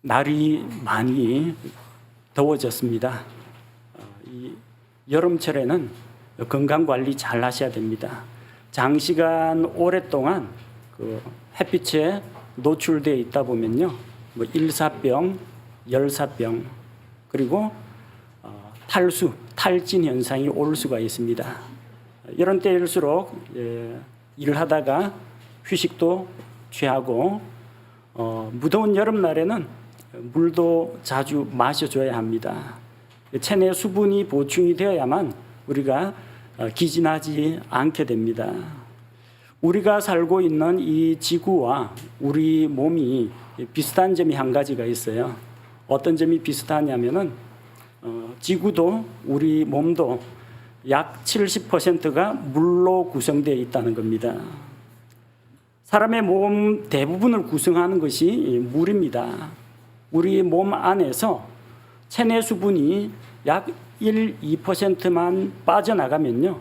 날이 많이 더워졌습니다. 이 여름철에는 건강관리 잘 하셔야 됩니다. 장시간 오랫동안 햇빛에 노출되어 있다 보면요, 일사병, 열사병, 그리고 탈수, 탈진 현상이 올 수가 있습니다. 이런 때일수록 일을 하다가 휴식도 취하고 무더운 여름날에는 물도 자주 마셔줘야 합니다. 체내 수분이 보충이 되어야만 우리가 기진하지 않게 됩니다. 우리가 살고 있는 이 지구와 우리 몸이 비슷한 점이 한 가지가 있어요. 어떤 점이 비슷하냐면은 지구도 우리 몸도 약 70%가 물로 구성되어 있다는 겁니다. 사람의 몸 대부분을 구성하는 것이 물입니다. 우리 몸 안에서 체내 수분이 약 1, 2%만 빠져나가면요,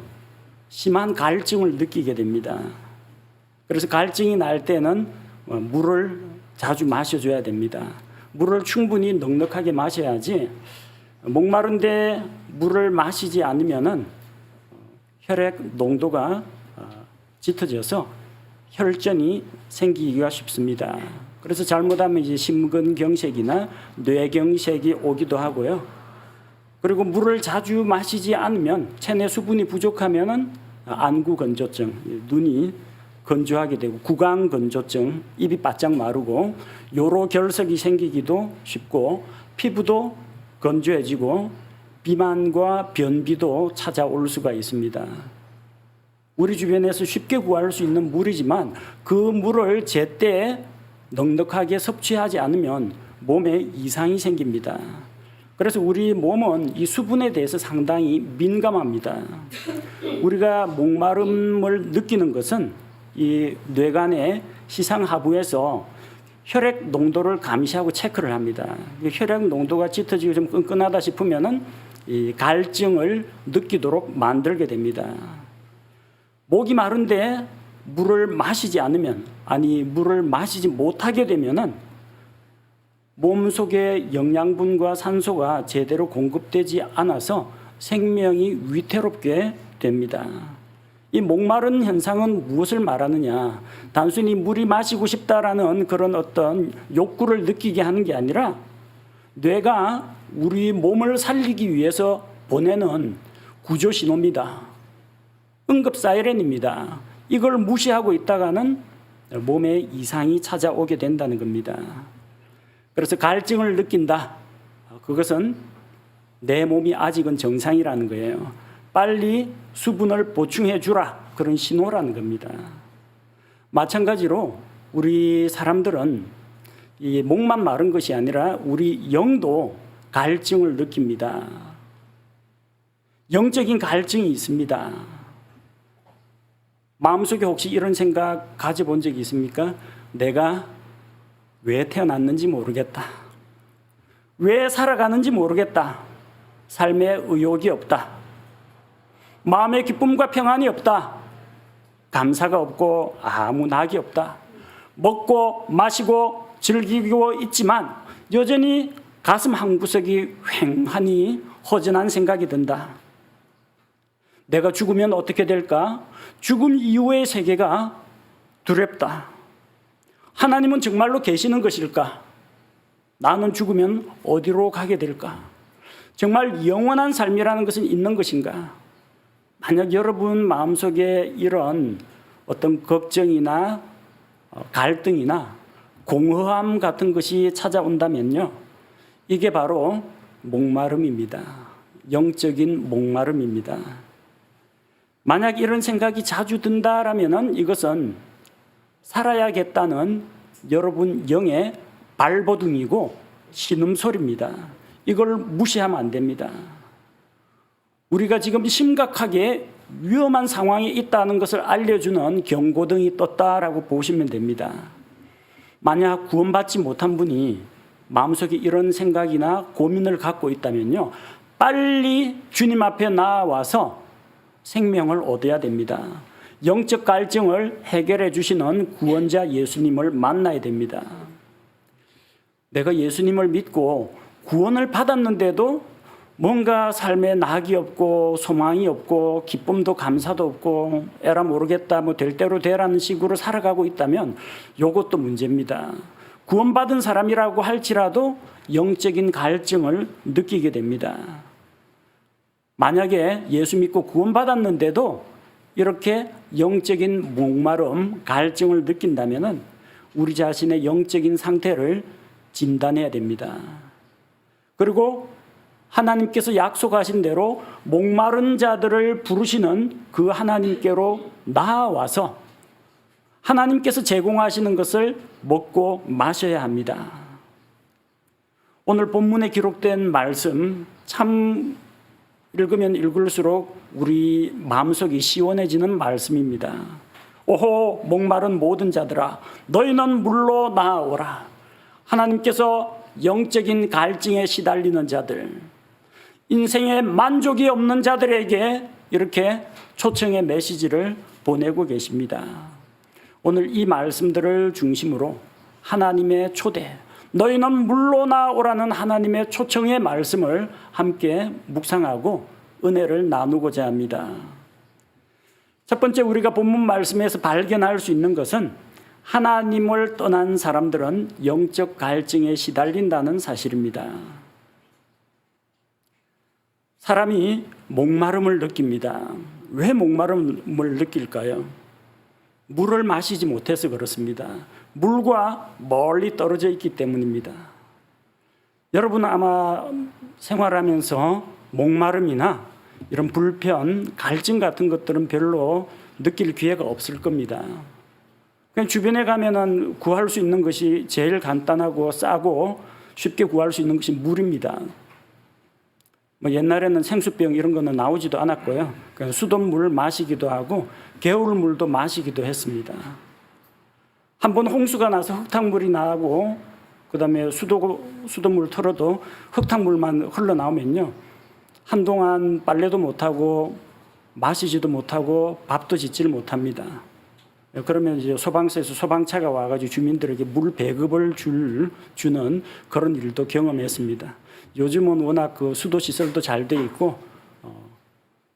심한 갈증을 느끼게 됩니다. 그래서 갈증이 날 때는 물을 자주 마셔줘야 됩니다. 물을 충분히 넉넉하게 마셔야지 목마른데 물을 마시지 않으면은 혈액 농도가 짙어져서 혈전이 생기기가 쉽습니다. 그래서 잘못하면 이제 심근경색이나 뇌경색이 오기도 하고요. 그리고 물을 자주 마시지 않으면 체내 수분이 부족하면은 안구건조증, 눈이 건조하게 되고 구강건조증, 입이 바짝 마르고 요로결석이 생기기도 쉽고 피부도 건조해지고 비만과 변비도 찾아올 수가 있습니다. 우리 주변에서 쉽게 구할 수 있는 물이지만 그 물을 제때 넉넉하게 섭취하지 않으면 몸에 이상이 생깁니다. 그래서 우리 몸은 이 수분에 대해서 상당히 민감합니다. 우리가 목마름을 느끼는 것은 이 뇌간의 시상하부에서 혈액 농도를 감시하고 체크를 합니다. 혈액 농도가 짙어지고 좀 끈끈하다 싶으면은 이 갈증을 느끼도록 만들게 됩니다. 목이 마른데 물을 마시지 않으면, 물을 마시지 못하게 되면은 몸속에 영양분과 산소가 제대로 공급되지 않아서 생명이 위태롭게 됩니다. 이 목마른 현상은 무엇을 말하느냐? 단순히 물이 마시고 싶다라는 그런 어떤 욕구를 느끼게 하는 게 아니라 뇌가 우리 몸을 살리기 위해서 보내는 구조 신호입니다. 응급 사이렌입니다. 이걸 무시하고 있다가는 몸에 이상이 찾아오게 된다는 겁니다. 그래서 갈증을 느낀다. 그것은 내 몸이 아직은 정상이라는 거예요. 빨리 수분을 보충해 주라. 그런 신호라는 겁니다. 마찬가지로 우리 사람들은 이 목만 마른 것이 아니라 우리 영도 갈증을 느낍니다. 영적인 갈증이 있습니다. 마음속에 혹시 이런 생각 가져본 적이 있습니까? 내가 왜 태어났는지 모르겠다. 왜 살아가는지 모르겠다. 삶에 의욕이 없다. 마음의 기쁨과 평안이 없다. 감사가 없고 아무 낙이 없다. 먹고 마시고 즐기고 있지만 여전히 가슴 한구석이 휑하니 허전한 생각이 든다. 내가 죽으면 어떻게 될까? 죽음 이후의 세계가 두렵다. 하나님은 정말로 계시는 것일까? 나는 죽으면 어디로 가게 될까? 정말 영원한 삶이라는 것은 있는 것인가? 만약 여러분 마음속에 이런 어떤 걱정이나 갈등이나 공허함 같은 것이 찾아온다면요, 이게 바로 목마름입니다. 영적인 목마름입니다. 만약 이런 생각이 자주 든다라면 이것은 살아야겠다는 여러분 영의 발버둥이고 신음소리입니다. 이걸 무시하면 안 됩니다. 우리가 지금 심각하게 위험한 상황에 있다는 것을 알려주는 경고등이 떴다라고 보시면 됩니다. 만약 구원받지 못한 분이 마음속에 이런 생각이나 고민을 갖고 있다면요, 빨리 주님 앞에 나와서 생명을 얻어야 됩니다. 영적 갈증을 해결해 주시는 구원자 예수님을 만나야 됩니다. 내가 예수님을 믿고 구원을 받았는데도 뭔가 삶에 낙이 없고 소망이 없고 기쁨도 감사도 없고 에라 모르겠다 뭐 될 대로 되라는 식으로 살아가고 있다면 이것도 문제입니다. 구원받은 사람이라고 할지라도 영적인 갈증을 느끼게 됩니다. 만약에 예수 믿고 구원받았는데도 이렇게 영적인 목마름, 갈증을 느낀다면 우리 자신의 영적인 상태를 진단해야 됩니다. 그리고 하나님께서 약속하신 대로 목마른 자들을 부르시는 그 하나님께로 나아와서 하나님께서 제공하시는 것을 먹고 마셔야 합니다. 오늘 본문에 기록된 말씀 참 읽으면 읽을수록 우리 마음속이 시원해지는 말씀입니다. 오호 목마른 모든 자들아 너희는 물로 나아오라. 하나님께서 영적인 갈증에 시달리는 자들, 인생에 만족이 없는 자들에게 이렇게 초청의 메시지를 보내고 계십니다. 오늘 이 말씀들을 중심으로 하나님의 초대, 너희는 물로 나오라는 하나님의 초청의 말씀을 함께 묵상하고 은혜를 나누고자 합니다. 첫 번째 우리가 본문 말씀에서 발견할 수 있는 것은 하나님을 떠난 사람들은 영적 갈증에 시달린다는 사실입니다. 사람이 목마름을 느낍니다. 왜 목마름을 느낄까요? 물을 마시지 못해서 그렇습니다. 물과 멀리 떨어져 있기 때문입니다. 여러분 아마 생활하면서 목마름이나 이런 불편, 갈증 같은 것들은 별로 느낄 기회가 없을 겁니다. 그냥 주변에 가면은 구할 수 있는 것이 제일 간단하고 싸고 쉽게 구할 수 있는 것이 물입니다. 뭐 옛날에는 생수병 이런 거는 나오지도 않았고요. 그냥 수돗물 마시기도 하고 개울물도 마시기도 했습니다. 한번 홍수가 나서 흙탕물이 나고 그다음에 수돗물 틀어도 흙탕물만 흘러나오면요. 한동안 빨래도 못하고 마시지도 못하고 밥도 짓지를 못합니다. 그러면 이제 소방서에서 소방차가 와가지고 주민들에게 물 배급을 주는 그런 일도 경험했습니다. 요즘은 워낙 그 수도 시설도 잘 돼 있고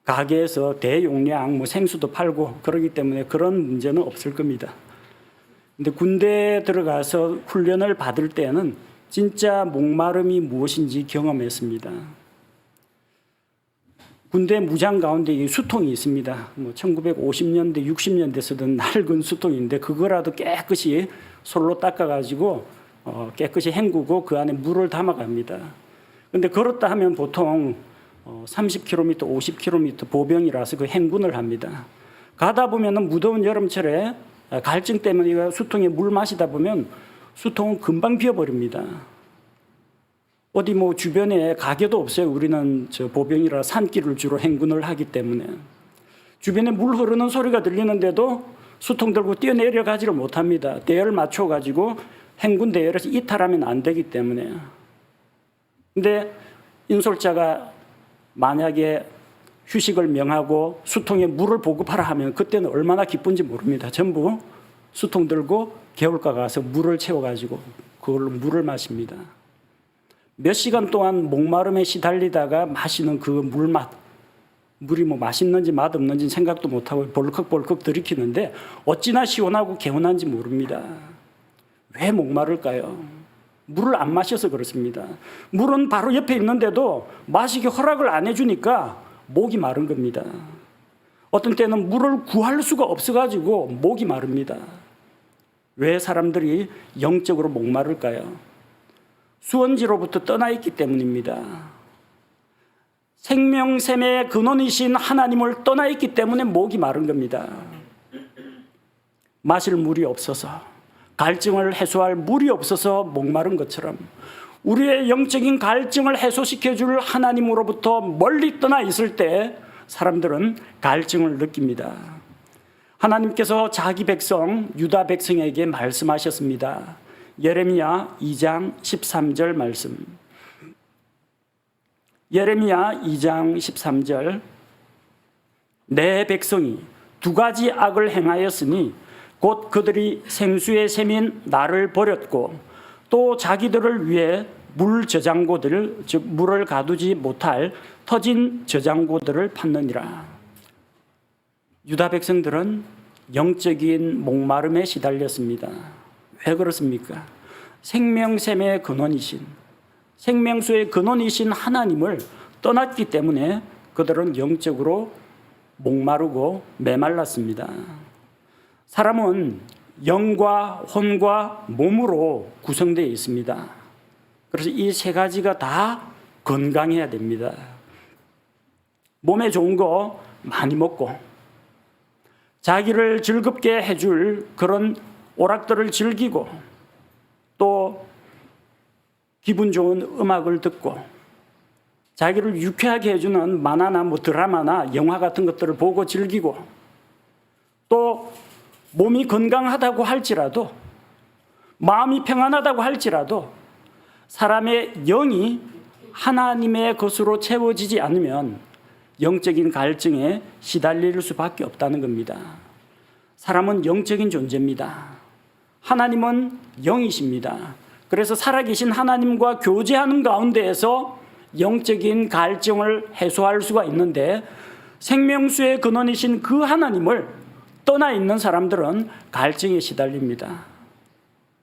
가게에서 대용량 뭐 생수도 팔고 그러기 때문에 그런 문제는 없을 겁니다. 근데 군대에 들어가서 훈련을 받을 때는 진짜 목마름이 무엇인지 경험했습니다. 군대 무장 가운데 수통이 있습니다. 뭐 1950년대, 60년대 쓰던 낡은 수통인데 그거라도 깨끗이 솔로 닦아가지고 깨끗이 헹구고 그 안에 물을 담아갑니다. 근데 걸었다 하면 보통 30km, 50km 보병이라서 그 행군을 합니다. 가다 보면은 무더운 여름철에 갈증 때문에 수통에 물 마시다 보면 수통은 금방 비어버립니다. 어디 뭐 주변에 가게도 없어요. 우리는 저 보병이라 산길을 주로 행군을 하기 때문에 주변에 물 흐르는 소리가 들리는데도 수통 들고 뛰어내려가지를 못합니다. 대열을 맞춰가지고 행군 대열에서 이탈하면 안 되기 때문에. 근데 인솔자가 만약에 휴식을 명하고 수통에 물을 보급하라 하면 그때는 얼마나 기쁜지 모릅니다. 전부 수통 들고 개울가 가서 물을 채워가지고 그걸로 물을 마십니다. 몇 시간 동안 목마름에 시달리다가 마시는 그 물맛, 물이 뭐 맛있는지 맛없는지 생각도 못하고 벌컥벌컥 들이키는데 어찌나 시원하고 개운한지 모릅니다. 왜 목마를까요? 물을 안 마셔서 그렇습니다. 물은 바로 옆에 있는데도 마시기 허락을 안 해주니까 목이 마른 겁니다. 어떤 때는 물을 구할 수가 없어가지고 목이 마릅니다. 왜 사람들이 영적으로 목마를까요? 수원지로부터 떠나 있기 때문입니다. 생명샘의 근원이신 하나님을 떠나 있기 때문에 목이 마른 겁니다. 마실 물이 없어서, 갈증을 해소할 물이 없어서 목마른 것처럼 우리의 영적인 갈증을 해소시켜줄 하나님으로부터 멀리 떠나 있을 때 사람들은 갈증을 느낍니다. 하나님께서 자기 백성 유다 백성에게 말씀하셨습니다. 예레미야 2장 13절 말씀. 예레미야 2장 13절. 내 백성이 두 가지 악을 행하였으니 곧 그들이 생수의 샘인 나를 버렸고 또 자기들을 위해 물 저장고들, 즉 물을 가두지 못할 터진 저장고들을 팠느니라. 유다 백성들은 영적인 목마름에 시달렸습니다. 왜 그렇습니까? 생명샘의 근원이신, 생명수의 근원이신 하나님을 떠났기 때문에 그들은 영적으로 목마르고 메말랐습니다. 사람은 영과 혼과 몸으로 구성되어 있습니다. 그래서 이 세 가지가 다 건강해야 됩니다. 몸에 좋은 거 많이 먹고, 자기를 즐겁게 해줄 그런 오락들을 즐기고, 또 기분 좋은 음악을 듣고, 자기를 유쾌하게 해주는 만화나 드라마나 영화 같은 것들을 보고 즐기고, 또 몸이 건강하다고 할지라도, 마음이 평안하다고 할지라도 사람의 영이 하나님의 것으로 채워지지 않으면 영적인 갈증에 시달릴 수밖에 없다는 겁니다. 사람은 영적인 존재입니다. 하나님은 영이십니다. 그래서 살아계신 하나님과 교제하는 가운데에서 영적인 갈증을 해소할 수가 있는데, 생명수의 근원이신 그 하나님을 떠나 있는 사람들은 갈증에 시달립니다.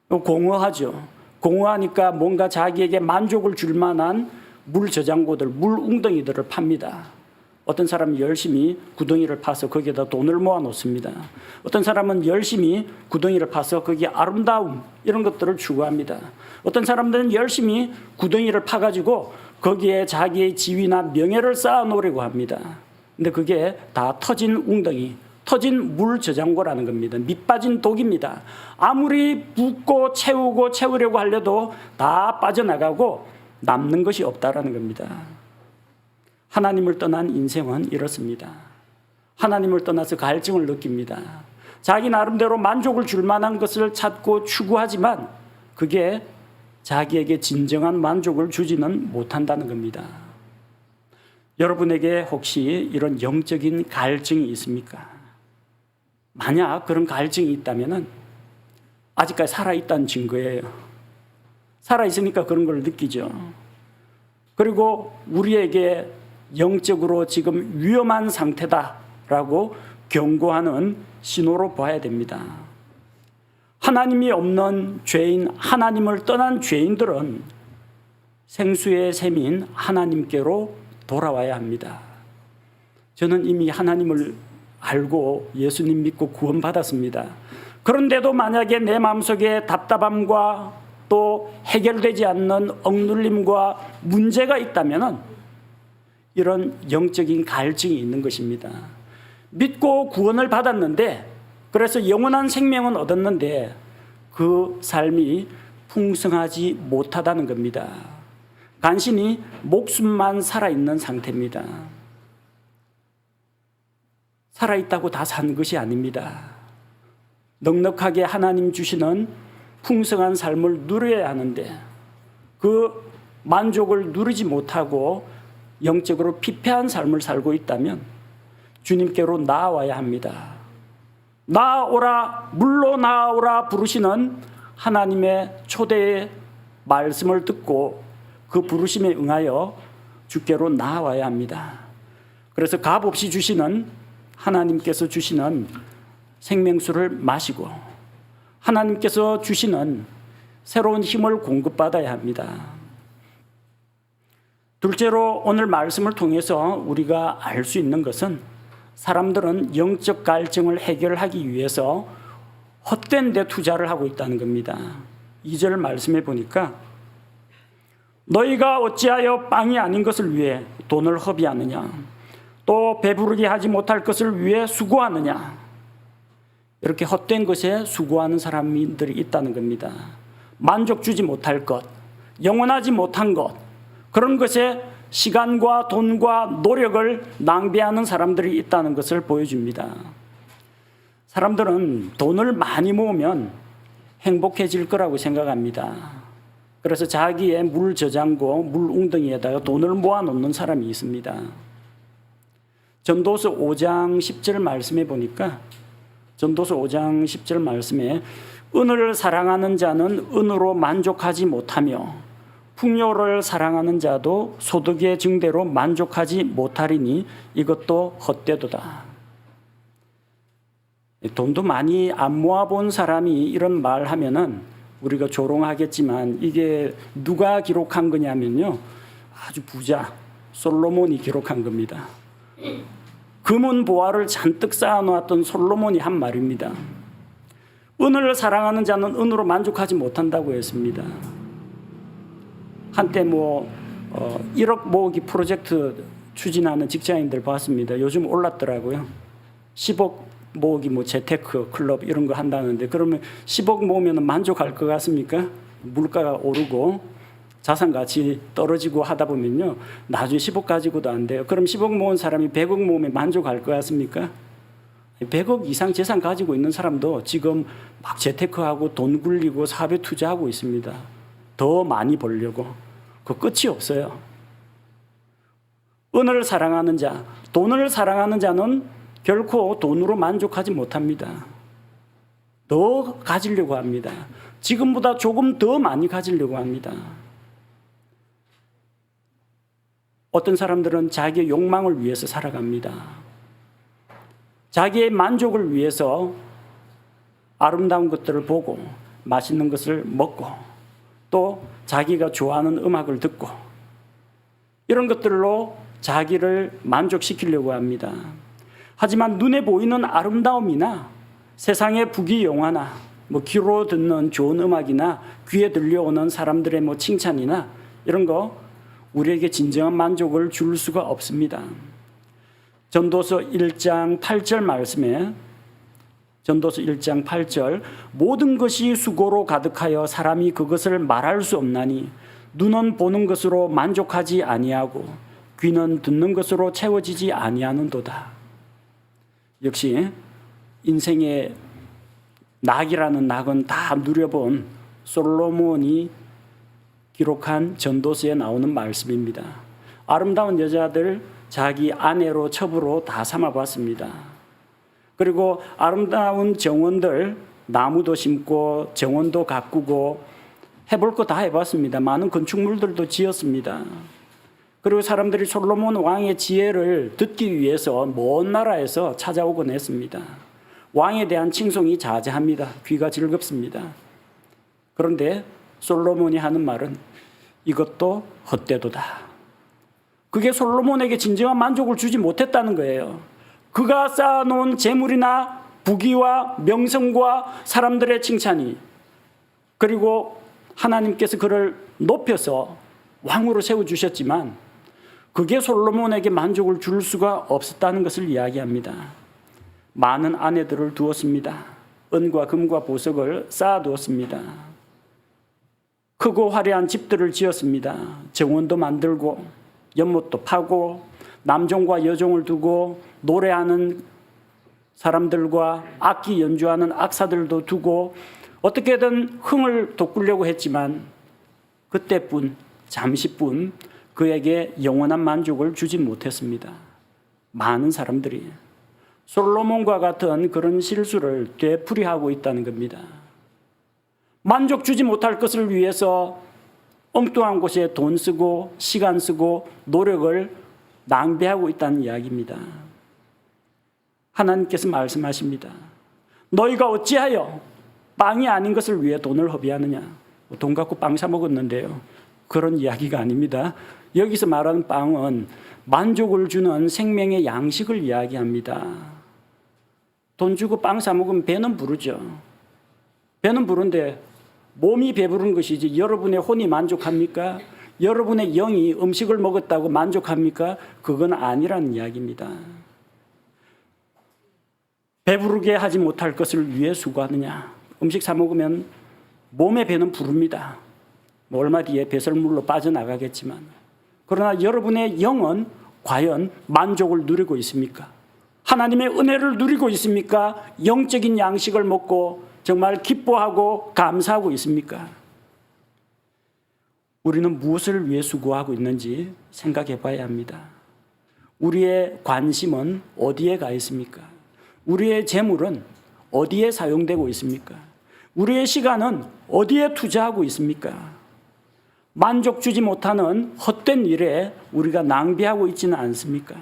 공허하죠. 공허하니까 뭔가 자기에게 만족을 줄 만한 물 저장고들, 물 웅덩이들을 팝니다. 어떤 사람은 열심히 구덩이를 파서 거기에다 돈을 모아 놓습니다. 어떤 사람은 열심히 구덩이를 파서 거기에 아름다움, 이런 것들을 추구합니다. 어떤 사람들은 열심히 구덩이를 파가지고 거기에 자기의 지위나 명예를 쌓아 놓으려고 합니다. 근데 그게 다 터진 웅덩이, 터진 물 저장고라는 겁니다. 밑 빠진 독입니다. 아무리 붓고 채우려고 하려도 다 빠져나가고 남는 것이 없다라는 겁니다. 하나님을 떠난 인생은 이렇습니다. 하나님을 떠나서 갈증을 느낍니다. 자기 나름대로 만족을 줄 만한 것을 찾고 추구하지만 그게 자기에게 진정한 만족을 주지는 못한다는 겁니다. 여러분에게 혹시 이런 영적인 갈증이 있습니까? 만약 그런 갈증이 있다면 아직까지 살아있다는 증거예요. 살아있으니까 그런 걸 느끼죠. 그리고 우리에게 영적으로 지금 위험한 상태다라고 경고하는 신호로 봐야 됩니다. 하나님이 없는 죄인, 하나님을 떠난 죄인들은 생수의 샘인 하나님께로 돌아와야 합니다. 저는 이미 하나님을 알고 예수님 믿고 구원받았습니다. 그런데도 만약에 내 마음속에 답답함과 또 해결되지 않는 억눌림과 문제가 있다면 이런 영적인 갈증이 있는 것입니다. 믿고 구원을 받았는데, 그래서 영원한 생명은 얻었는데 그 삶이 풍성하지 못하다는 겁니다. 간신히 목숨만 살아있는 상태입니다. 살아있다고 다 산 것이 아닙니다. 넉넉하게 하나님 주시는 풍성한 삶을 누려야 하는데 그 만족을 누리지 못하고 영적으로 피폐한 삶을 살고 있다면 주님께로 나아와야 합니다. 나아오라, 물로 나아오라 부르시는 하나님의 초대의 말씀을 듣고 그 부르심에 응하여 주께로 나아와야 합니다. 그래서 값없이 주시는 하나님께서 주시는 생명수를 마시고 하나님께서 주시는 새로운 힘을 공급받아야 합니다. 둘째로 오늘 말씀을 통해서 우리가 알 수 있는 것은 사람들은 영적 갈증을 해결하기 위해서 헛된 데 투자를 하고 있다는 겁니다. 2절 말씀에 보니까 너희가 어찌하여 빵이 아닌 것을 위해 돈을 허비하느냐, 또 배부르게 하지 못할 것을 위해 수고하느냐, 이렇게 헛된 것에 수고하는 사람들이 있다는 겁니다. 만족 주지 못할 것, 영원하지 못한 것, 그런 것에 시간과 돈과 노력을 낭비하는 사람들이 있다는 것을 보여줍니다. 사람들은 돈을 많이 모으면 행복해질 거라고 생각합니다. 그래서 자기의 물 저장고, 물 웅덩이에다가 돈을 모아놓는 사람이 있습니다. 전도서 5장 10절 말씀에 보니까 전도서 5장 10절 말씀에 은을 사랑하는 자는 은으로 만족하지 못하며 풍요를 사랑하는 자도 소득의 증대로 만족하지 못하리니 이것도 헛되도다. 돈도 많이 안 모아본 사람이 이런 말 하면은 우리가 조롱하겠지만 이게 누가 기록한 거냐면요. 아주 부자 솔로몬이 기록한 겁니다. 금은 보화를 잔뜩 쌓아놓았던 솔로몬이 한 말입니다. 은을 사랑하는 자는 은으로 만족하지 못한다고 했습니다. 한때 1억 모으기 프로젝트 추진하는 직장인들 봤습니다. 요즘 올랐더라고요. 10억 모으기 재테크 클럽 이런 거 한다는데 그러면 10억 모으면 만족할 것 같습니까? 물가가 오르고 자산 가치 떨어지고 하다 보면요. 나중에 10억 가지고도 안 돼요. 그럼 10억 모은 사람이 100억 모으면 만족할 것 같습니까? 100억 이상 재산 가지고 있는 사람도 지금 막 재테크하고 돈 굴리고 사업에 투자하고 있습니다. 더 많이 벌려고. 그 끝이 없어요. 은을 사랑하는 자, 돈을 사랑하는 자는 결코 돈으로 만족하지 못합니다. 더 가지려고 합니다. 지금보다 조금 더 많이 가지려고 합니다. 어떤 사람들은 자기의 욕망을 위해서 살아갑니다. 자기의 만족을 위해서 아름다운 것들을 보고 맛있는 것을 먹고 또 자기가 좋아하는 음악을 듣고 이런 것들로 자기를 만족시키려고 합니다. 하지만 눈에 보이는 아름다움이나 세상의 부귀영화나 귀로 듣는 좋은 음악이나 귀에 들려오는 사람들의 칭찬이나 이런 거 우리에게 진정한 만족을 줄 수가 없습니다. 전도서 1장 8절 말씀에 전도서 1장 8절 모든 것이 수고로 가득하여 사람이 그것을 말할 수 없나니 눈은 보는 것으로 만족하지 아니하고 귀는 듣는 것으로 채워지지 아니하는도다. 역시 인생의 낙이라는 낙은 다 누려본 솔로몬이 기록한 전도서에 나오는 말씀입니다. 아름다운 여자들 자기 아내로 첩으로 다 삼아봤습니다. 그리고 아름다운 정원들 나무도 심고 정원도 가꾸고 해볼 거 다 해봤습니다. 많은 건축물들도 지었습니다. 그리고 사람들이 솔로몬 왕의 지혜를 듣기 위해서 먼 나라에서 찾아오곤 했습니다. 왕에 대한 칭송이 자자합니다. 귀가 즐겁습니다. 그런데 솔로몬이 하는 말은 이것도 헛되도다. 그게 솔로몬에게 진정한 만족을 주지 못했다는 거예요. 그가 쌓아놓은 재물이나 부귀와 명성과 사람들의 칭찬이 그리고 하나님께서 그를 높여서 왕으로 세워주셨지만 그게 솔로몬에게 만족을 줄 수가 없었다는 것을 이야기합니다. 많은 아내들을 두었습니다. 은과 금과 보석을 쌓아두었습니다. 크고 화려한 집들을 지었습니다. 정원도 만들고 연못도 파고 남종과 여종을 두고 노래하는 사람들과 악기 연주하는 악사들도 두고 어떻게든 흥을 돋구려고 했지만 그때뿐 잠시뿐 그에게 영원한 만족을 주지 못했습니다. 많은 사람들이 솔로몬과 같은 그런 실수를 되풀이하고 있다는 겁니다. 만족 주지 못할 것을 위해서 엉뚱한 곳에 돈 쓰고 시간 쓰고 노력을 낭비하고 있다는 이야기입니다. 하나님께서 말씀하십니다. 너희가 어찌하여 빵이 아닌 것을 위해 돈을 허비하느냐. 돈 갖고 빵 사 먹었는데요. 그런 이야기가 아닙니다. 여기서 말하는 빵은 만족을 주는 생명의 양식을 이야기합니다. 돈 주고 빵 사 먹으면 배는 부르죠. 배는 부른데 몸이 배부른 것이지 여러분의 혼이 만족합니까? 여러분의 영이 음식을 먹었다고 만족합니까? 그건 아니라는 이야기입니다. 배부르게 하지 못할 것을 위해 수고하느냐. 음식 사 먹으면 몸의 배는 부릅니다. 얼마 뒤에 배설물로 빠져나가겠지만 그러나 여러분의 영은 과연 만족을 누리고 있습니까? 하나님의 은혜를 누리고 있습니까? 영적인 양식을 먹고 정말 기뻐하고 감사하고 있습니까? 우리는 무엇을 위해 수고하고 있는지 생각해 봐야 합니다. 우리의 관심은 어디에 가 있습니까? 우리의 재물은 어디에 사용되고 있습니까? 우리의 시간은 어디에 투자하고 있습니까? 만족 주지 못하는 헛된 일에 우리가 낭비하고 있지는 않습니까?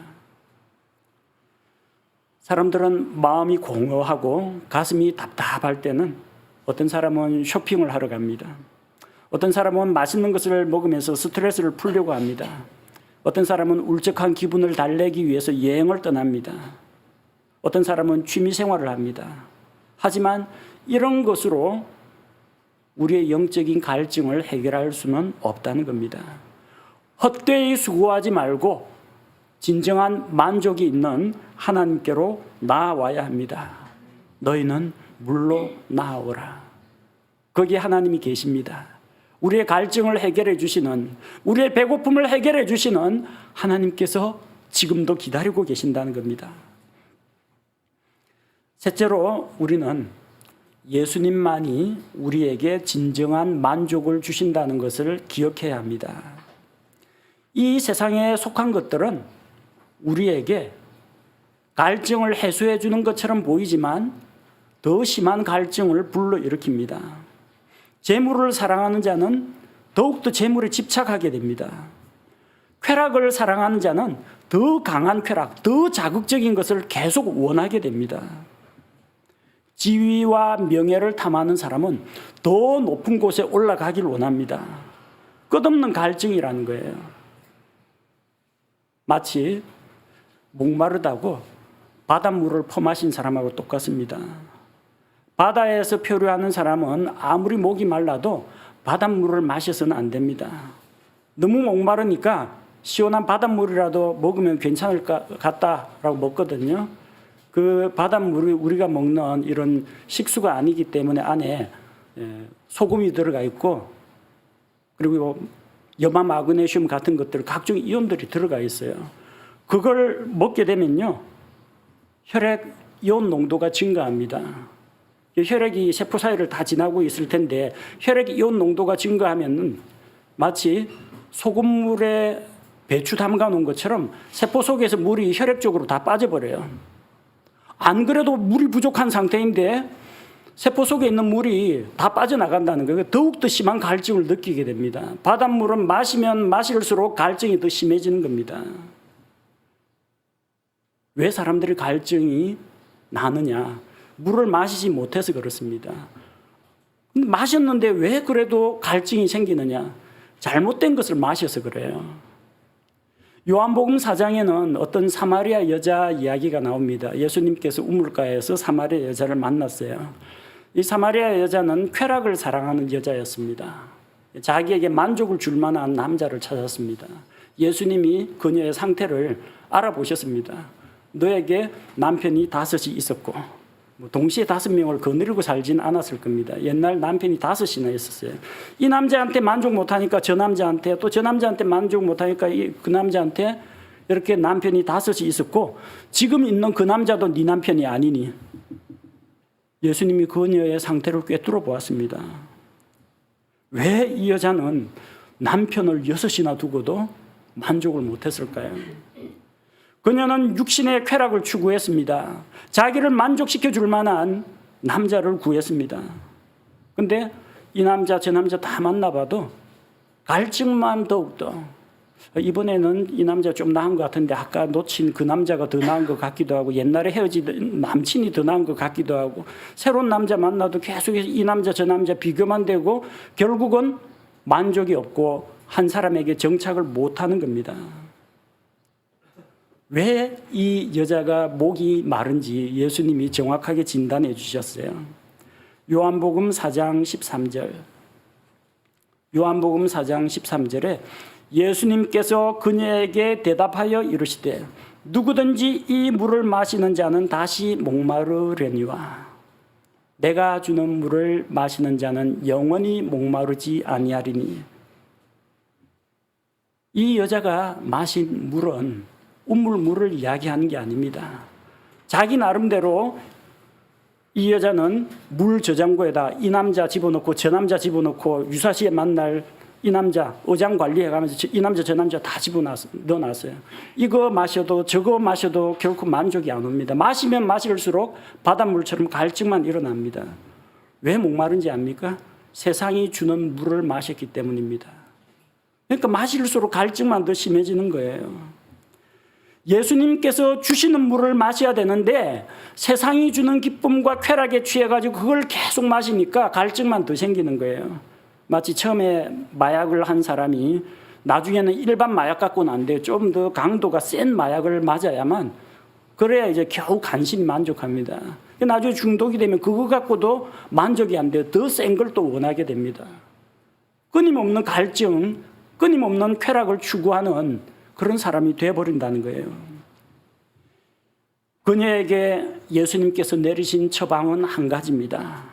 사람들은 마음이 공허하고 가슴이 답답할 때는 어떤 사람은 쇼핑을 하러 갑니다. 어떤 사람은 맛있는 것을 먹으면서 스트레스를 풀려고 합니다. 어떤 사람은 울적한 기분을 달래기 위해서 여행을 떠납니다. 어떤 사람은 취미 생활을 합니다. 하지만 이런 것으로 우리의 영적인 갈증을 해결할 수는 없다는 겁니다. 헛되이 수고하지 말고 진정한 만족이 있는 하나님께로 나아와야 합니다. 너희는 물로 나아오라. 거기 하나님이 계십니다. 우리의 갈증을 해결해 주시는, 우리의 배고픔을 해결해 주시는 하나님께서 지금도 기다리고 계신다는 겁니다. 셋째로 우리는 예수님만이 우리에게 진정한 만족을 주신다는 것을 기억해야 합니다. 이 세상에 속한 것들은 우리에게 갈증을 해소해 주는 것처럼 보이지만 더 심한 갈증을 불러일으킵니다. 재물을 사랑하는 자는 더욱더 재물에 집착하게 됩니다. 쾌락을 사랑하는 자는 더 강한 쾌락, 더 자극적인 것을 계속 원하게 됩니다. 지위와 명예를 탐하는 사람은 더 높은 곳에 올라가길 원합니다. 끝없는 갈증이라는 거예요. 마치 목마르다고 바닷물을 퍼마신 사람하고 똑같습니다. 바다에서 표류하는 사람은 아무리 목이 말라도 바닷물을 마셔서는 안 됩니다. 너무 목마르니까 시원한 바닷물이라도 먹으면 괜찮을 것 같다라고 먹거든요. 그 바닷물이 우리가 먹는 이런 식수가 아니기 때문에 안에 소금이 들어가 있고 그리고 염화 마그네슘 같은 것들 각종 이온들이 들어가 있어요. 그걸 먹게 되면요 혈액 이온 농도가 증가합니다. 혈액이 세포 사이를 다 지나고 있을 텐데 혈액 이온 농도가 증가하면 마치 소금물에 배추 담가 놓은 것처럼 세포 속에서 물이 혈액 쪽으로 다 빠져버려요. 안 그래도 물이 부족한 상태인데 세포 속에 있는 물이 다 빠져나간다는 거예요. 더욱더 심한 갈증을 느끼게 됩니다. 바닷물은 마시면 마실수록 갈증이 더 심해지는 겁니다. 왜 사람들이 갈증이 나느냐? 물을 마시지 못해서 그렇습니다. 근데 마셨는데 왜 그래도 갈증이 생기느냐? 잘못된 것을 마셔서 그래요. 요한복음 4장에는 어떤 사마리아 여자 이야기가 나옵니다. 예수님께서 우물가에서 사마리아 여자를 만났어요. 이 사마리아 여자는 쾌락을 사랑하는 여자였습니다. 자기에게 만족을 줄 만한 남자를 찾았습니다. 예수님이 그녀의 상태를 알아보셨습니다. 너에게 남편이 5이 있었고 동시에 5명을 거느리고 살지는 않았을 겁니다. 옛날 남편이 5이나 있었어요. 이 남자한테 만족 못하니까 저 남자한테 또 저 남자한테 만족 못하니까 그 남자한테 이렇게 남편이 5이 있었고 지금 있는 그 남자도 네 남편이 아니니 예수님이 그녀의 상태를 꿰뚫어 보았습니다. 왜 이 여자는 남편을 6이나 두고도 만족을 못했을까요? 그녀는 육신의 쾌락을 추구했습니다. 자기를 만족시켜 줄 만한 남자를 구했습니다. 근데 이 남자 저 남자 다 만나봐도 갈증만 더욱더 이번에는 이 남자 좀 나은 것 같은데 아까 놓친 그 남자가 더 나은 것 같기도 하고 옛날에 헤어진 남친이 더 나은 것 같기도 하고 새로운 남자 만나도 계속해서 이 남자 저 남자 비교만 되고 결국은 만족이 없고 한 사람에게 정착을 못하는 겁니다. 왜 이 여자가 목이 마른지 예수님이 정확하게 진단해 주셨어요. 요한복음 4장 13절. 요한복음 4장 13절에 예수님께서 그녀에게 대답하여 이르시되 누구든지 이 물을 마시는 자는 다시 목마르려니와 내가 주는 물을 마시는 자는 영원히 목마르지 아니하리니. 이 여자가 마신 물은 우물물을 이야기하는 게 아닙니다. 자기 나름대로 이 여자는 물 저장고에다 이 남자 집어넣고 저 남자 집어넣고 유사시에 만날 이 남자 어장 관리해가면서 이 남자 저 남자 다 넣어놨어요. 이거 마셔도 저거 마셔도 결코 만족이 안 옵니다. 마시면 마실수록 바닷물처럼 갈증만 일어납니다. 왜 목마른지 압니까? 세상이 주는 물을 마셨기 때문입니다. 그러니까 마실수록 갈증만 더 심해지는 거예요. 예수님께서 주시는 물을 마셔야 되는데 세상이 주는 기쁨과 쾌락에 취해가지고 그걸 계속 마시니까 갈증만 더 생기는 거예요. 마치 처음에 마약을 한 사람이 나중에는 일반 마약 갖고는 안 돼요. 좀 더 강도가 센 마약을 맞아야만, 그래야 이제 겨우 간신히 만족합니다. 나중에 중독이 되면 그거 갖고도 만족이 안 돼요. 더 센 걸 또 원하게 됩니다. 끊임없는 갈증, 끊임없는 쾌락을 추구하는 그런 사람이 되어버린다는 거예요. 그녀에게 예수님께서 내리신 처방은 한 가지입니다.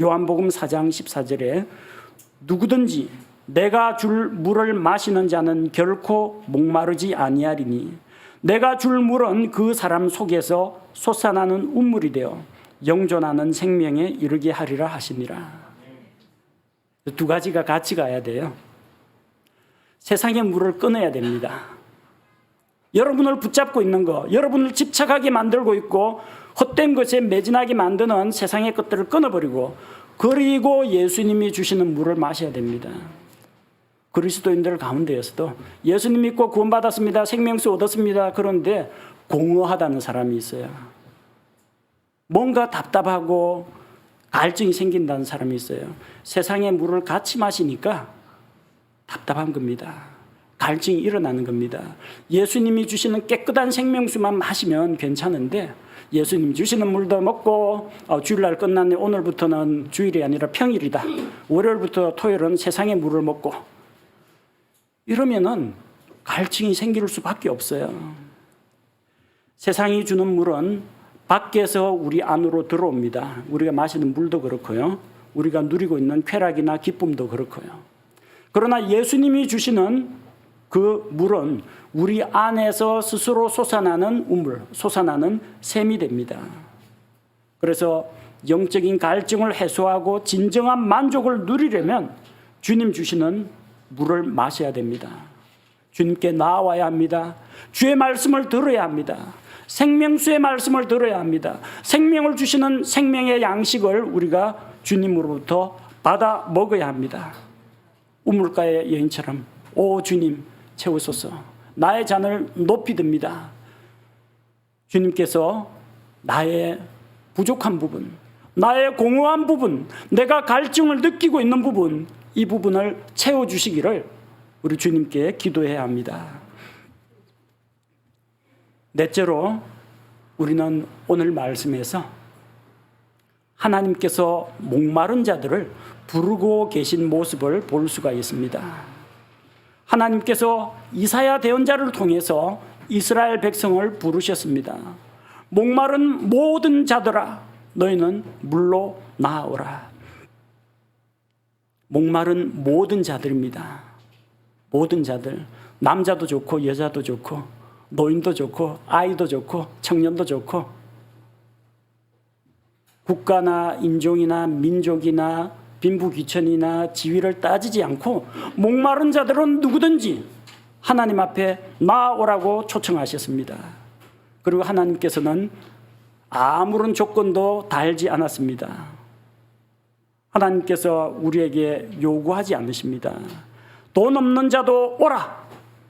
요한복음 4장 14절에 누구든지 내가 줄 물을 마시는 자는 결코 목마르지 아니하리니 내가 줄 물은 그 사람 속에서 솟아나는 운물이 되어 영존하는 생명에 이르게 하리라 하시니라. 두 가지가 같이 가야 돼요. 세상의 물을 끊어야 됩니다. 여러분을 붙잡고 있는 거, 여러분을 집착하게 만들고 있고 헛된 것에 매진하게 만드는 세상의 것들을 끊어버리고, 그리고 예수님이 주시는 물을 마셔야 됩니다. 그리스도인들 가운데에서도 예수님 믿고 구원받았습니다, 생명수 얻었습니다, 그런데 공허하다는 사람이 있어요. 뭔가 답답하고 갈증이 생긴다는 사람이 있어요. 세상의 물을 같이 마시니까 답답한 겁니다. 갈증이 일어나는 겁니다. 예수님이 주시는 깨끗한 생명수만 마시면 괜찮은데 예수님 주시는 물도 먹고 주일날 끝났네, 오늘부터는 주일이 아니라 평일이다, 월요일부터 토요일은 세상의 물을 먹고 이러면은 갈증이 생길 수밖에 없어요. 세상이 주는 물은 밖에서 우리 안으로 들어옵니다. 우리가 마시는 물도 그렇고요, 우리가 누리고 있는 쾌락이나 기쁨도 그렇고요. 그러나 예수님이 주시는 그 물은 우리 안에서 스스로 솟아나는 우물, 솟아나는 샘이 됩니다. 그래서 영적인 갈증을 해소하고 진정한 만족을 누리려면 주님 주시는 물을 마셔야 됩니다. 주님께 나아와야 합니다. 주의 말씀을 들어야 합니다. 생명수의 말씀을 들어야 합니다. 생명을 주시는 생명의 양식을 우리가 주님으로부터 받아 먹어야 합니다. 우물가의 여인처럼 오 주님 채우소서, 나의 잔을 높이 듭니다. 주님께서 나의 부족한 부분, 나의 공허한 부분, 내가 갈증을 느끼고 있는 부분, 이 부분을 채워주시기를 우리 주님께 기도해야 합니다. 넷째로 우리는 오늘 말씀에서 하나님께서 목마른 자들을 부르고 계신 모습을 볼 수가 있습니다. 하나님께서 이사야 대언자를 통해서 이스라엘 백성을 부르셨습니다. 목마른 모든 자들아 너희는 물로 나아오라. 목마른 모든 자들입니다. 모든 자들, 남자도 좋고 여자도 좋고 노인도 좋고 아이도 좋고 청년도 좋고 국가나 인종이나 민족이나 빈부귀천이나 지위를 따지지 않고 목마른 자들은 누구든지 하나님 앞에 나아오라고 초청하셨습니다. 그리고 하나님께서는 아무런 조건도 달지 않았습니다. 하나님께서 우리에게 요구하지 않으십니다. 돈 없는 자도 오라.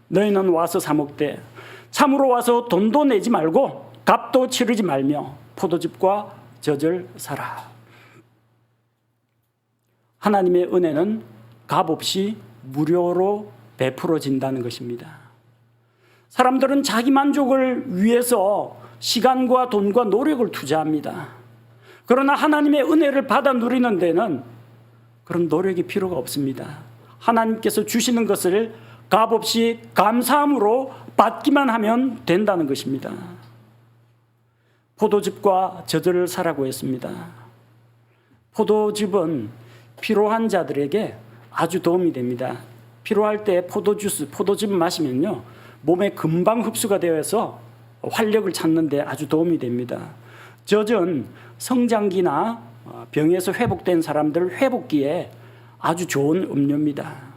너희는 와서 사 먹되 참으로 와서 돈도 내지 말고 값도 치르지 말며 포도즙과 젖을 사라. 하나님의 은혜는 값 없이 무료로 베풀어진다는 것입니다. 사람들은 자기 만족을 위해서 시간과 돈과 노력을 투자합니다. 그러나 하나님의 은혜를 받아 누리는 데는 그런 노력이 필요가 없습니다. 하나님께서 주시는 것을 값없이 감사함으로 받기만 하면 된다는 것입니다. 포도즙과 젖을 사라고 했습니다. 포도즙은 피로한 자들에게 아주 도움이 됩니다. 피로할 때 포도즙 마시면요, 몸에 금방 흡수가 되어서 활력을 찾는 데 아주 도움이 됩니다. 젖은 성장기나 병에서 회복된 사람들 회복기에 아주 좋은 음료입니다.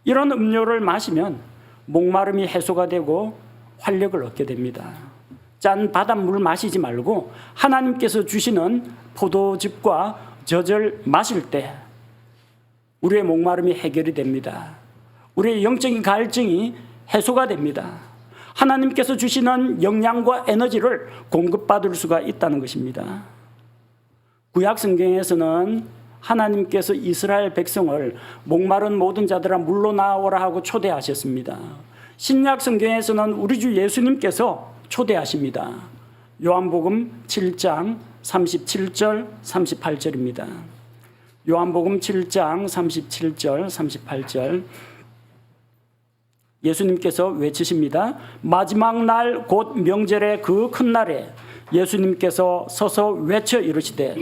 이런 음료를 마시면 목마름이 해소가 되고 활력을 얻게 됩니다. 짠 바닷물 마시지 말고 하나님께서 주시는 포도즙과 젖을 마실 때 우리의 목마름이 해결이 됩니다. 우리의 영적인 갈증이 해소가 됩니다. 하나님께서 주시는 영양과 에너지를 공급받을 수가 있다는 것입니다. 구약 성경에서는 하나님께서 이스라엘 백성을 목마른 모든 자들아 물로 나오라 하고 초대하셨습니다. 신약 성경에서는 우리 주 예수님께서 초대하십니다. 요한복음 7장 37절 38절입니다. 요한복음 7장 37절 38절 예수님께서 외치십니다. 마지막 날 곧 명절의 그 큰 날에 예수님께서 서서 외쳐 이르시되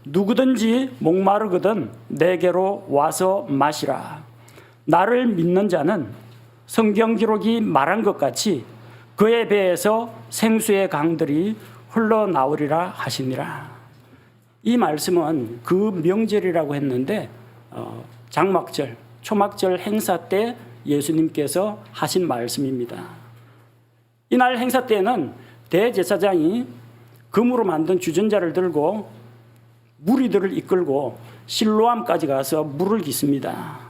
누구든지 목마르거든 내게로 와서 마시라. 나를 믿는 자는 성경 기록이 말한 것 같이 그의 배에서 생수의 강들이 흘러나오리라 하시니라. 이 말씀은 그 명절이라고 했는데 장막절, 초막절 행사 때 예수님께서 하신 말씀입니다. 이날 행사 때는 대제사장이 금으로 만든 주전자를 들고 무리들을 이끌고 실로암까지 가서 물을 깃습니다.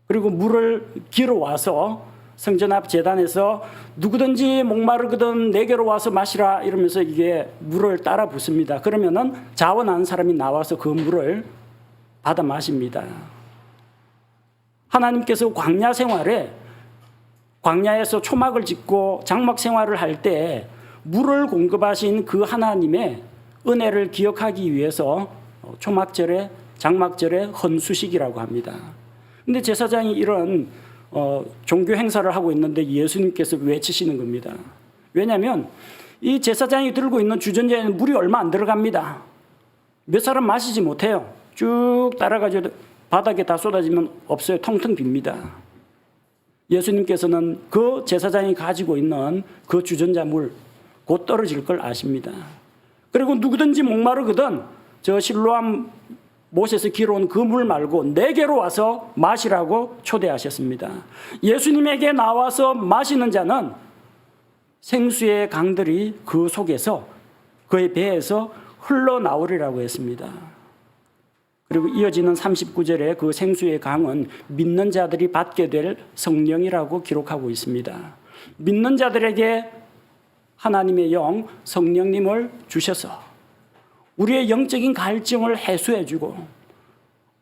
그리고 물을 기러 와서 성전 앞 제단에서 누구든지 목마르거든 내게로 와서 마시라 이러면서 이게 물을 따라 붓습니다. 그러면은 자원하는 사람이 나와서 그 물을 받아 마십니다. 하나님께서 광야 생활에 광야에서 초막을 짓고 장막 생활을 할 때 물을 공급하신 그 하나님의 은혜를 기억하기 위해서 초막절에 장막절에 헌수식이라고 합니다. 그런데 제사장이 이런 종교 행사를 하고 있는데 예수님께서 외치시는 겁니다. 왜냐하면 이 제사장이 들고 있는 주전자에는 물이 얼마 안 들어갑니다. 몇 사람 마시지 못해요. 쭉 따라가지고 바닥에 다 쏟아지면 없어요. 텅텅 빕니다. 예수님께서는 그 제사장이 가지고 있는 그 주전자 물 곧 떨어질 걸 아십니다. 그리고 누구든지 목마르거든 저 실로암 못에서 길어온 그 물 말고 내게로 와서 마시라고 초대하셨습니다. 예수님에게 나와서 마시는 자는 생수의 강들이 그 속에서 그의 배에서 흘러나오리라고 했습니다. 그리고 이어지는 39절에 그 생수의 강은 믿는 자들이 받게 될 성령이라고 기록하고 있습니다. 믿는 자들에게 하나님의 영 성령님을 주셔서 우리의 영적인 갈증을 해소해주고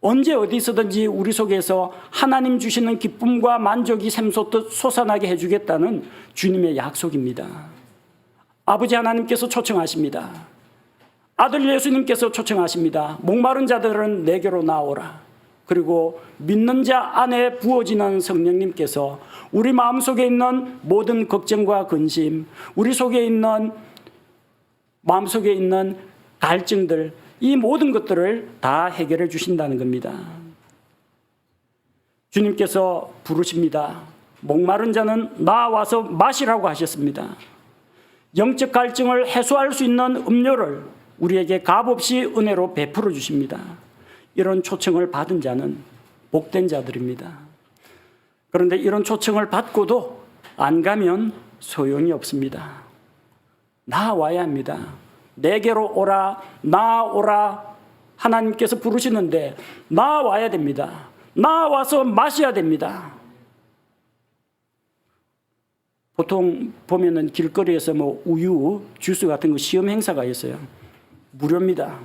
언제 어디서든지 우리 속에서 하나님 주시는 기쁨과 만족이 샘솟듯 솟아나게 해주겠다는 주님의 약속입니다. 아버지 하나님께서 초청하십니다. 아들 예수님께서 초청하십니다. 목마른 자들은 내게로 나오라. 그리고 믿는 자 안에 부어지는 성령님께서 우리 마음속에 있는 모든 걱정과 근심, 우리 속에 있는 마음속에 있는 갈증들, 이 모든 것들을 다 해결해 주신다는 겁니다. 주님께서 부르십니다. 목마른 자는 나와서 마시라고 하셨습니다. 영적 갈증을 해소할 수 있는 음료를 우리에게 값없이 은혜로 베풀어 주십니다. 이런 초청을 받은 자는 복된 자들입니다. 그런데 이런 초청을 받고도 안 가면 소용이 없습니다. 나와야 합니다. 내게로 오라, 나오라 하나님께서 부르시는데 나와야 됩니다. 나와서 마셔야 됩니다. 보통 보면은 길거리에서 뭐 우유, 주스 같은 거 시험 행사가 있어요. 무료입니다.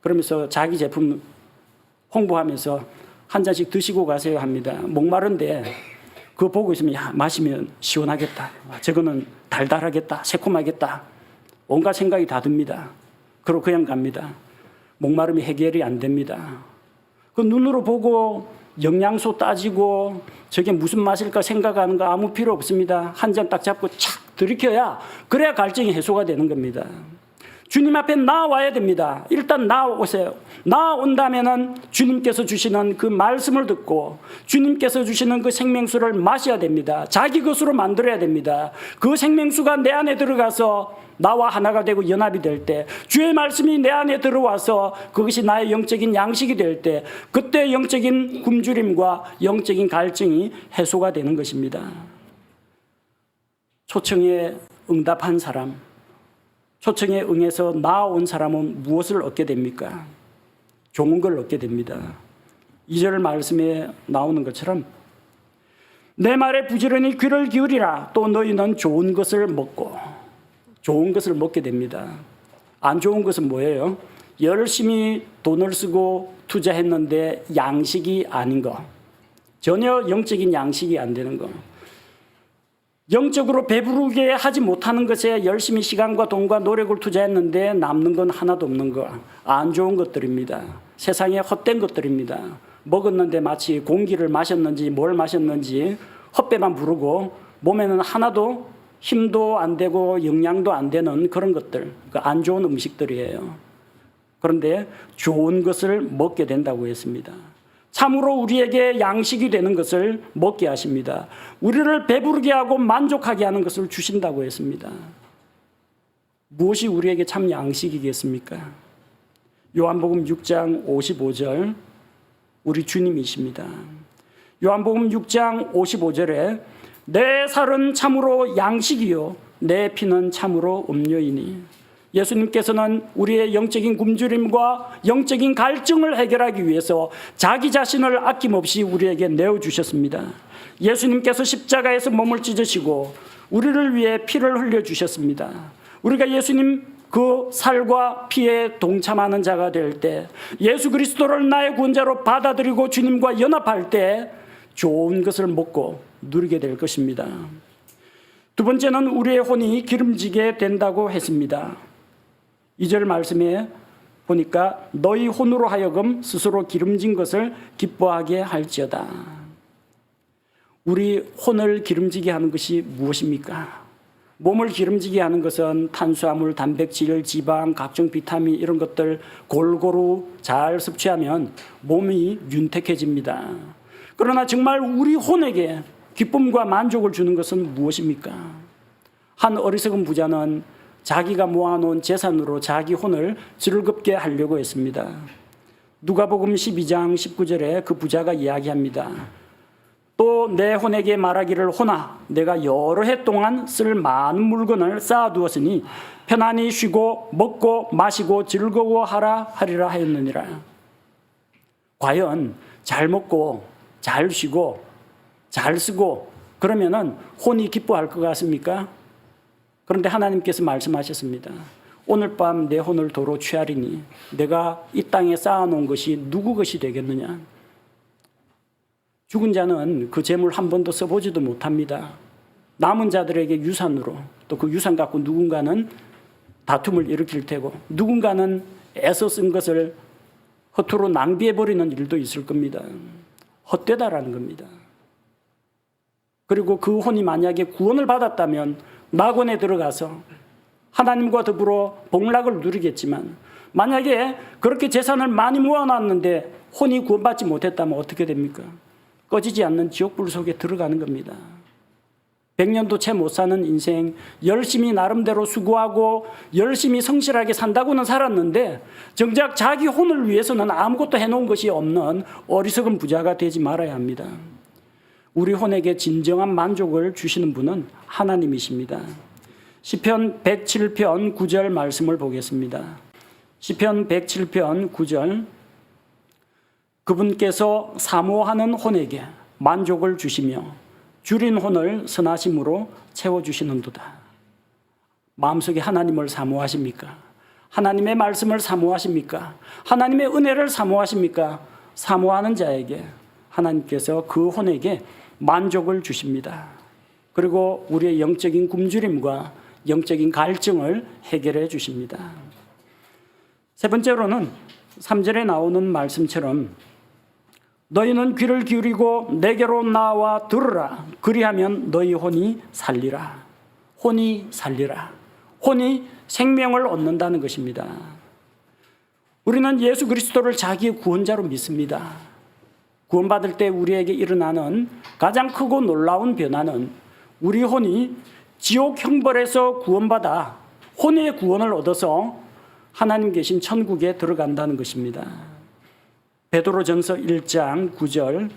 그러면서 자기 제품 홍보하면서 한 잔씩 드시고 가세요 합니다. 목마른데 그거 보고 있으면 야, 마시면 시원하겠다. 저거는 달달하겠다. 새콤하겠다. 온갖 생각이 다 듭니다. 그러고 그냥 갑니다. 목마름이 해결이 안 됩니다. 그 눈으로 보고 영양소 따지고 저게 무슨 맛일까 생각하는 거 아무 필요 없습니다. 한 잔 딱 잡고 착 들이켜야 그래야 갈증이 해소가 되는 겁니다. 주님 앞에 나와야 됩니다. 일단 나오세요. 나온다면은 주님께서 주시는 그 말씀을 듣고 주님께서 주시는 그 생명수를 마셔야 됩니다. 자기 것으로 만들어야 됩니다. 그 생명수가 내 안에 들어가서 나와 하나가 되고 연합이 될 때, 주의 말씀이 내 안에 들어와서 그것이 나의 영적인 양식이 될 때, 그때 영적인 굶주림과 영적인 갈증이 해소가 되는 것입니다. 초청에 응답한 사람, 초청에 응해서 나아온 사람은 무엇을 얻게 됩니까? 좋은 걸 얻게 됩니다. 2절 말씀에 나오는 것처럼 내 말에 부지런히 귀를 기울이라. 또 너희는 좋은 것을 먹게 됩니다. 안 좋은 것은 뭐예요? 열심히 돈을 쓰고 투자했는데 양식이 아닌 거, 전혀 영적인 양식이 안 되는 거, 영적으로 배부르게 하지 못하는 것에 열심히 시간과 돈과 노력을 투자했는데 남는 건 하나도 없는 거, 안 좋은 것들입니다. 세상에 헛된 것들입니다. 먹었는데 마치 공기를 마셨는지 뭘 마셨는지 헛배만 부르고 몸에는 하나도 힘도 안 되고 영양도 안 되는 그런 것들, 안 좋은 음식들이에요. 그런데 좋은 것을 먹게 된다고 했습니다. 참으로 우리에게 양식이 되는 것을 먹게 하십니다. 우리를 배부르게 하고 만족하게 하는 것을 주신다고 했습니다. 무엇이 우리에게 참 양식이겠습니까? 요한복음 6장 55절, 우리 주님이십니다. 요한복음 6장 55절에 내 살은 참으로 양식이요 내 피는 참으로 음료이니, 예수님께서는 우리의 영적인 굶주림과 영적인 갈증을 해결하기 위해서 자기 자신을 아낌없이 우리에게 내어주셨습니다. 예수님께서 십자가에서 몸을 찢으시고 우리를 위해 피를 흘려주셨습니다. 우리가 예수님 그 살과 피에 동참하는 자가 될 때, 예수 그리스도를 나의 구원자로 받아들이고 주님과 연합할 때 좋은 것을 먹고 누리게 될 것입니다. 두 번째는 우리의 혼이 기름지게 된다고 했습니다. 2절 말씀에 보니까 너희 혼으로 하여금 스스로 기름진 것을 기뻐하게 할지어다. 우리 혼을 기름지게 하는 것이 무엇입니까? 몸을 기름지게 하는 것은 탄수화물, 단백질, 지방, 각종 비타민 이런 것들 골고루 잘 섭취하면 몸이 윤택해집니다. 그러나 정말 우리 혼에게 기쁨과 만족을 주는 것은 무엇입니까? 한 어리석은 부자는 자기가 모아놓은 재산으로 자기 혼을 즐겁게 하려고 했습니다. 누가복음 12장 19절에 그 부자가 이야기합니다. 또 내 혼에게 말하기를, 혼아, 내가 여러 해 동안 쓸 많은 물건을 쌓아두었으니 편안히 쉬고 먹고 마시고 즐거워하라 하리라 하였느니라. 과연 잘 먹고 잘 쉬고 잘 쓰고 그러면은 혼이 기뻐할 것 같습니까? 그런데 하나님께서 말씀하셨습니다. 오늘 밤 내 혼을 도로 취하리니 내가 이 땅에 쌓아놓은 것이 누구 것이 되겠느냐? 죽은 자는 그 재물 한 번도 써보지도 못합니다. 남은 자들에게 유산으로, 또 그 유산 갖고 누군가는 다툼을 일으킬 테고 누군가는 애써 쓴 것을 허투루 낭비해버리는 일도 있을 겁니다. 헛되다라는 겁니다. 그리고 그 혼이 만약에 구원을 받았다면 낙원에 들어가서 하나님과 더불어 복락을 누리겠지만, 만약에 그렇게 재산을 많이 모아놨는데 혼이 구원받지 못했다면 어떻게 됩니까? 꺼지지 않는 지옥불 속에 들어가는 겁니다. 100년도 채 못 사는 인생, 열심히 나름대로 수고하고 열심히 성실하게 산다고는 살았는데 정작 자기 혼을 위해서는 아무것도 해놓은 것이 없는 어리석은 부자가 되지 말아야 합니다. 우리 혼에게 진정한 만족을 주시는 분은 하나님이십니다. 시편 107편 9절 말씀을 보겠습니다. 시편 107편 9절, 그분께서 사모하는 혼에게 만족을 주시며 줄인 혼을 선하심으로 채워주시는도다. 마음속에 하나님을 사모하십니까? 하나님의 말씀을 사모하십니까? 하나님의 은혜를 사모하십니까? 사모하는 자에게 하나님께서 그 혼에게 만족을 주십니다. 그리고 우리의 영적인 굶주림과 영적인 갈증을 해결해 주십니다. 세 번째로는 3절에 나오는 말씀처럼 너희는 귀를 기울이고 내게로 나와 들으라. 그리하면 너희 혼이 살리라. 혼이 살리라. 혼이 생명을 얻는다는 것입니다. 우리는 예수 그리스도를 자기의 구원자로 믿습니다. 구원받을 때 우리에게 일어나는 가장 크고 놀라운 변화는 우리 혼이 지옥 형벌에서 구원받아 혼의 구원을 얻어서 하나님 계신 천국에 들어간다는 것입니다. 베드로전서 1장 9절,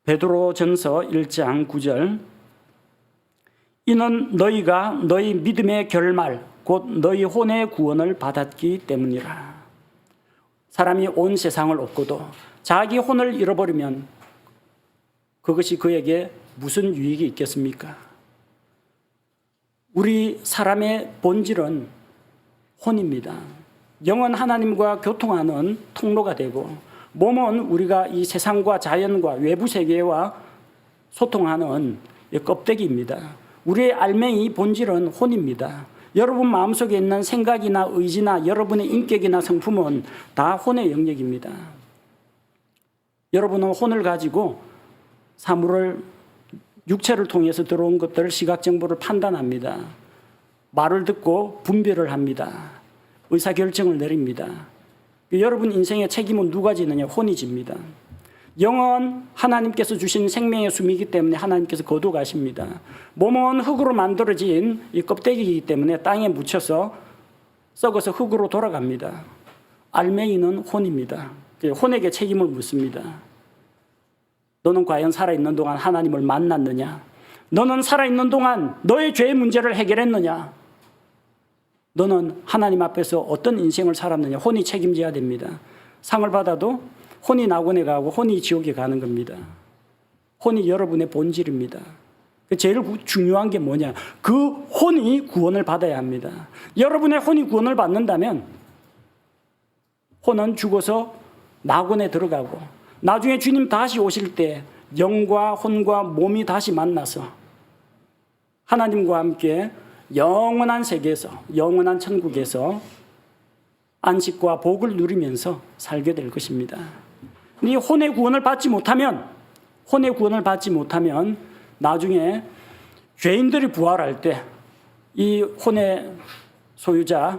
베드로전서 1장 9절, 이는 너희가 너희 믿음의 결말 곧 너희 혼의 구원을 받았기 때문이라. 사람이 온 세상을 얻고도 자기 혼을 잃어버리면 그것이 그에게 무슨 유익이 있겠습니까? 우리 사람의 본질은 혼입니다. 영은 하나님과 교통하는 통로가 되고 몸은 우리가 이 세상과 자연과 외부 세계와 소통하는 껍데기입니다. 우리의 알맹이 본질은 혼입니다. 여러분 마음속에 있는 생각이나 의지나 여러분의 인격이나 성품은 다 혼의 영역입니다. 여러분은 혼을 가지고 사물을 육체를 통해서 들어온 것들을 시각 정보를 판단합니다. 말을 듣고 분별을 합니다. 의사결정을 내립니다. 여러분 인생의 책임은 누가 지느냐? 혼이 집니다. 영은 하나님께서 주신 생명의 숨이기 때문에 하나님께서 거두가십니다. 몸은 흙으로 만들어진 이 껍데기이기 때문에 땅에 묻혀서 썩어서 흙으로 돌아갑니다. 알맹이는 혼입니다. 혼에게 책임을 묻습니다. 너는 과연 살아있는 동안 하나님을 만났느냐? 너는 살아있는 동안 너의 죄의 문제를 해결했느냐? 너는 하나님 앞에서 어떤 인생을 살았느냐? 혼이 책임져야 됩니다. 상을 받아도 혼이 낙원에 가고 혼이 지옥에 가는 겁니다. 혼이 여러분의 본질입니다. 제일 중요한 게 뭐냐? 그 혼이 구원을 받아야 합니다. 여러분의 혼이 구원을 받는다면 혼은 죽어서 낙원에 들어가고 나중에 주님 다시 오실 때 영과 혼과 몸이 다시 만나서 하나님과 함께 영원한 세계에서 영원한 천국에서 안식과 복을 누리면서 살게 될 것입니다. 이 혼의 구원을 받지 못하면 나중에 죄인들이 부활할 때 이 혼의 소유자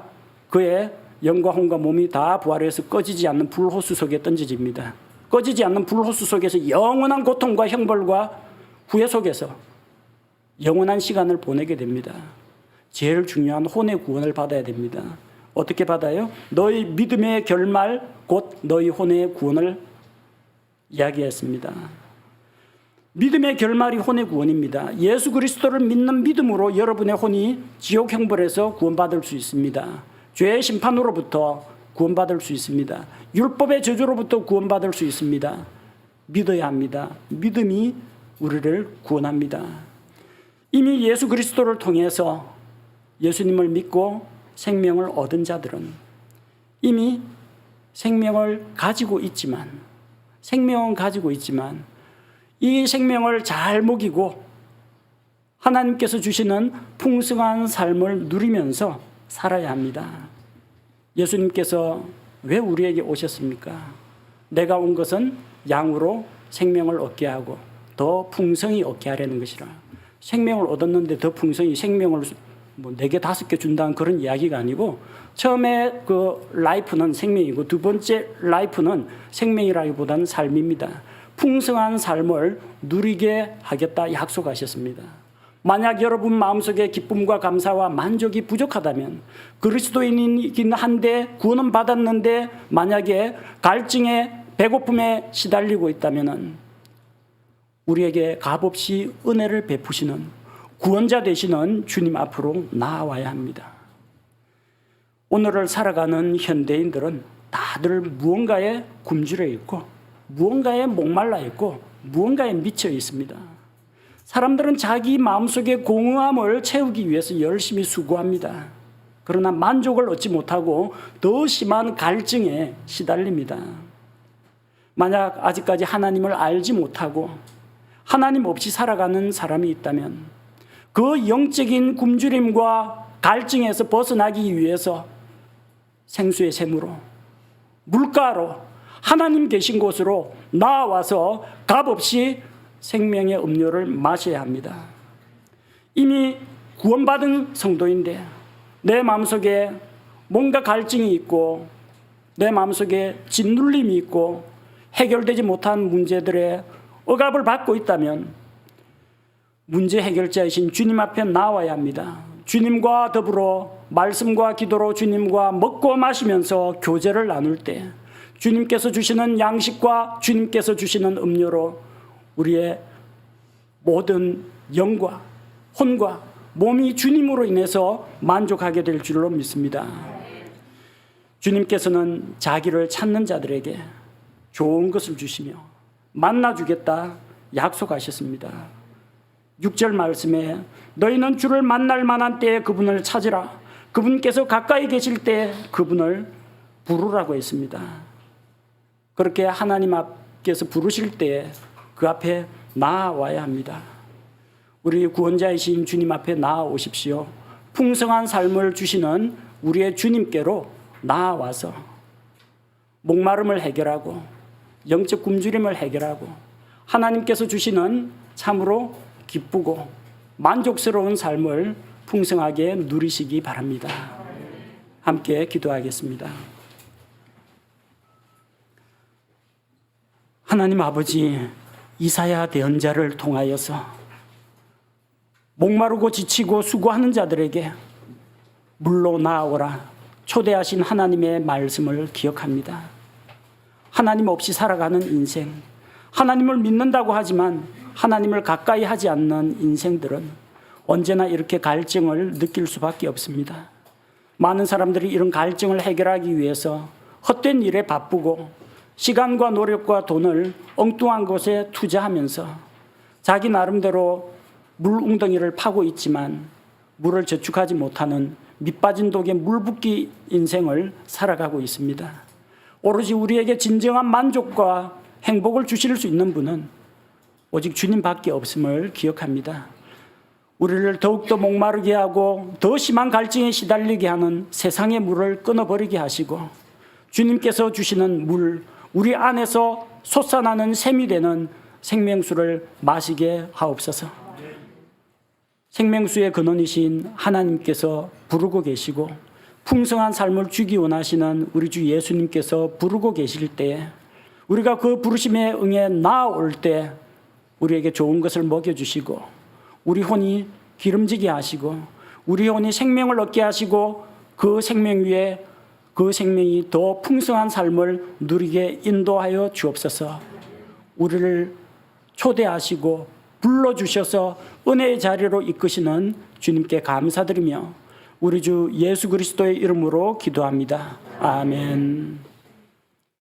그의 영과 혼과 몸이 다 부활해서 꺼지지 않는 불호수 속에 던져집니다. 꺼지지 않는 불호수 속에서 영원한 고통과 형벌과 후회 속에서 영원한 시간을 보내게 됩니다. 제일 중요한 혼의 구원을 받아야 됩니다. 어떻게 받아요? 너희 믿음의 결말 곧 너희 혼의 구원을 이야기했습니다. 믿음의 결말이 혼의 구원입니다. 예수 그리스도를 믿는 믿음으로 여러분의 혼이 지옥 형벌에서 구원받을 수 있습니다. 죄의 심판으로부터 구원받을 수 있습니다. 율법의 저주로부터 구원받을 수 있습니다. 믿어야 합니다. 믿음이 우리를 구원합니다. 이미 예수 그리스도를 통해서 예수님을 믿고 생명을 얻은 자들은 이미 생명은 가지고 있지만 이 생명을 잘 먹이고 하나님께서 주시는 풍성한 삶을 누리면서 살아야 합니다. 예수님께서 왜 우리에게 오셨습니까? 내가 온 것은 양으로 생명을 얻게 하고 더 풍성히 얻게 하려는 것이라. 생명을 얻었는데 더 풍성히 생명을 4개, 5개 준다는 그런 이야기가 아니고 처음에 그 라이프는 생명이고 두 번째 라이프는 생명이라기보다는 삶입니다. 풍성한 삶을 누리게 하겠다 약속하셨습니다. 만약 여러분 마음속에 기쁨과 감사와 만족이 부족하다면 그리스도인이긴 한데 구원은 받았는데 만약에 갈증에 배고픔에 시달리고 있다면 우리에게 값없이 은혜를 베푸시는 구원자 되시는 주님 앞으로 나아와야 합니다. 오늘을 살아가는 현대인들은 다들 무언가에 굶주려 있고 무언가에 목말라 있고 무언가에 미쳐 있습니다. 사람들은 자기 마음속의 공허함을 채우기 위해서 열심히 수고합니다. 그러나 만족을 얻지 못하고 더 심한 갈증에 시달립니다. 만약 아직까지 하나님을 알지 못하고 하나님 없이 살아가는 사람이 있다면 그 영적인 굶주림과 갈증에서 벗어나기 위해서 생수의 샘으로 물가로 하나님 계신 곳으로 나와서 값없이 생명의 음료를 마셔야 합니다. 이미 구원받은 성도인데 내 마음속에 뭔가 갈증이 있고 내 마음속에 짓눌림이 있고 해결되지 못한 문제들의 억압을 받고 있다면 문제 해결자이신 주님 앞에 나와야 합니다. 주님과 더불어 말씀과 기도로 주님과 먹고 마시면서 교제를 나눌 때 주님께서 주시는 양식과 주님께서 주시는 음료로 우리의 모든 영과 혼과 몸이 주님으로 인해서 만족하게 될 줄로 믿습니다. 주님께서는 자기를 찾는 자들에게 좋은 것을 주시며 만나주겠다 약속하셨습니다. 6절 말씀에 너희는 주를 만날 만한 때에 그분을 찾으라. 그분께서 가까이 계실 때 그분을 부르라고 했습니다. 그렇게 하나님 앞께서 부르실 때 그 앞에 나아와야 합니다. 우리 구원자이신 주님 앞에 나아오십시오. 풍성한 삶을 주시는 우리의 주님께로 나아와서 목마름을 해결하고 영적 굶주림을 해결하고 하나님께서 주시는 참으로 기쁘고 만족스러운 삶을 풍성하게 누리시기 바랍니다. 함께 기도하겠습니다. 하나님 아버지, 이사야 대언자를 통하여서 목마르고 지치고 수고하는 자들에게 물로 나아오라 초대하신 하나님의 말씀을 기억합니다. 하나님 없이 살아가는 인생, 하나님을 믿는다고 하지만 하나님을 가까이 하지 않는 인생들은 언제나 이렇게 갈증을 느낄 수밖에 없습니다. 많은 사람들이 이런 갈증을 해결하기 위해서 헛된 일에 바쁘고 시간과 노력과 돈을 엉뚱한 것에 투자하면서 자기 나름대로 물 웅덩이를 파고 있지만 물을 저축하지 못하는 밑빠진 독에 물붓기 인생을 살아가고 있습니다. 오로지 우리에게 진정한 만족과 행복을 주실 수 있는 분은 오직 주님밖에 없음을 기억합니다. 우리를 더욱더 목마르게 하고 더 심한 갈증에 시달리게 하는 세상의 물을 끊어버리게 하시고 주님께서 주시는 물, 우리 안에서 솟아나는 샘이 되는 생명수를 마시게 하옵소서. 생명수의 근원이신 하나님께서 부르고 계시고 풍성한 삶을 주기 원하시는 우리 주 예수님께서 부르고 계실 때에 우리가 그 부르심에 응해 나아올 때 우리에게 좋은 것을 먹여주시고 우리 혼이 기름지게 하시고 우리 혼이 생명을 얻게 하시고 그 생명 위에 그 생명이 더 풍성한 삶을 누리게 인도하여 주옵소서. 우리를 초대하시고 불러주셔서 은혜의 자리로 이끄시는 주님께 감사드리며 우리 주 예수 그리스도의 이름으로 기도합니다. 아멘.